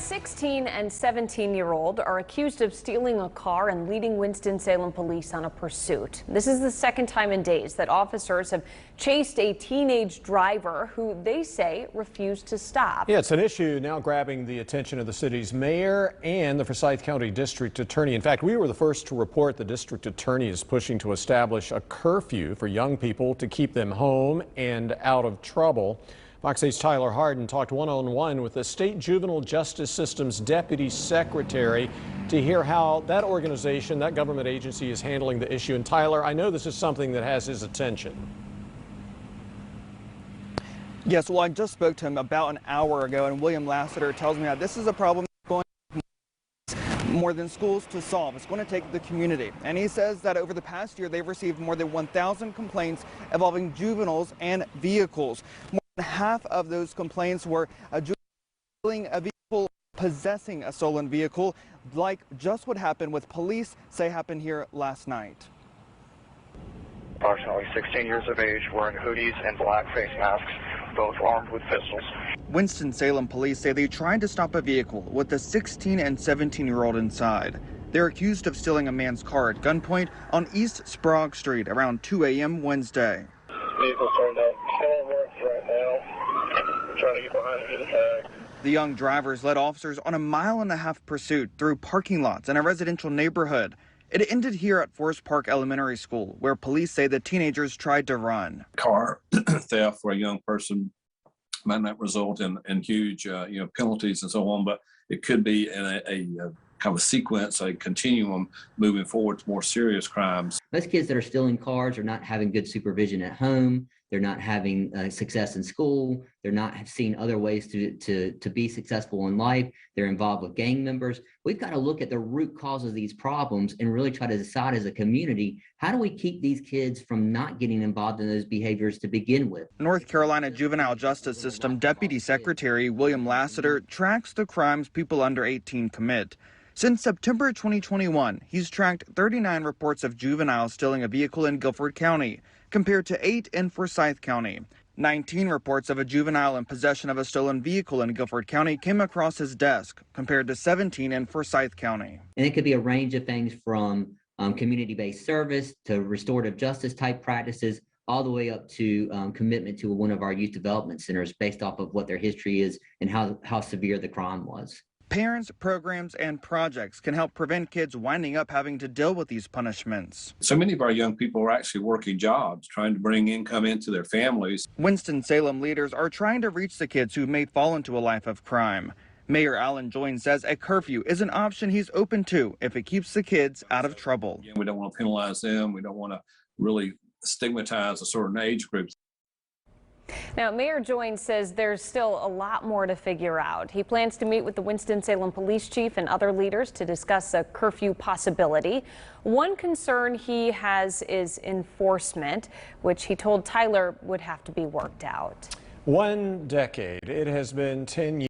16 and 17-year-old are accused of stealing a car and leading Winston-Salem police on a pursuit. This is the second time in days that officers have chased a teenage driver who they say refused to stop. Yeah, it's an issue now grabbing the attention of the city's mayor and the Forsyth County District Attorney. In fact, we were the first to report the district attorney is pushing to establish a curfew for young people to keep them home and out of trouble. Fox 8's Tyler Harden talked one-on-one with the State Juvenile Justice System's Deputy Secretary to hear how that organization, that government agency, is handling the issue. And Tyler, I know this is something that has his attention. Yes, well, I just spoke to him about an hour ago, and William Lassiter tells me that this is a problem going more than schools to solve. It's going to take the community. And he says that over the past year, they've received more than 1,000 complaints involving juveniles and vehicles. More than half of those complaints were a juvenile stealing a vehicle, possessing a stolen vehicle, like just what happened with police say happened here last night. Approximately 16 years of age, wearing hoodies and black face masks, both armed with pistols. Winston-Salem police say they tried to stop a vehicle with a 16 and 17-year-old inside. They're accused of stealing a man's car at gunpoint on East Sprague Street around 2 a.m. Wednesday. Vehicle turned out right now. Trying to get behind and get a tag. The young drivers led officers on a mile-and-a-half pursuit through parking lots in a residential neighborhood. It ended here at Forest Park Elementary School, where police say the teenagers tried to run. Car theft for a young person might not result in huge penalties and so on, but it could be in a kind of a sequence, a continuum moving forward to more serious crimes. Most kids that are stealing cars are not having good supervision at home. They're not having success in school. They're not seeing other ways to be successful in life. They're involved with gang members. We've got to look at the root cause of these problems and really try to decide as a community, how do we keep these kids from not getting involved in those behaviors to begin with? North Carolina Juvenile Justice System Deputy Secretary William Lassiter tracks the crimes people under 18 commit. Since September 2021, he's tracked 39 reports of juveniles stealing a vehicle in Guilford County, compared to 8 in Forsyth County. 19 reports of a juvenile in possession of a stolen vehicle in Guilford County came across his desk, compared to 17 in Forsyth County. And it could be a range of things from community-based service to restorative justice type practices, all the way up to commitment to one of our youth development centers based off of what their history is and how severe the crime was. Parents, programs, and projects can help prevent kids winding up having to deal with these punishments. So many of our young people are actually working jobs, trying to bring income into their families. Winston-Salem leaders are trying to reach the kids who may fall into a life of crime. Mayor Alan Joynes says a curfew is an option he's open to if it keeps the kids out of trouble. We don't want to penalize them. We don't want to really stigmatize a certain age group. Now, Mayor Joynes says there's still a lot more to figure out. He plans to meet with the Winston-Salem police chief and other leaders to discuss a curfew possibility. One concern he has is enforcement, which he told Tyler would have to be worked out. 1 decade. It has been 10 years.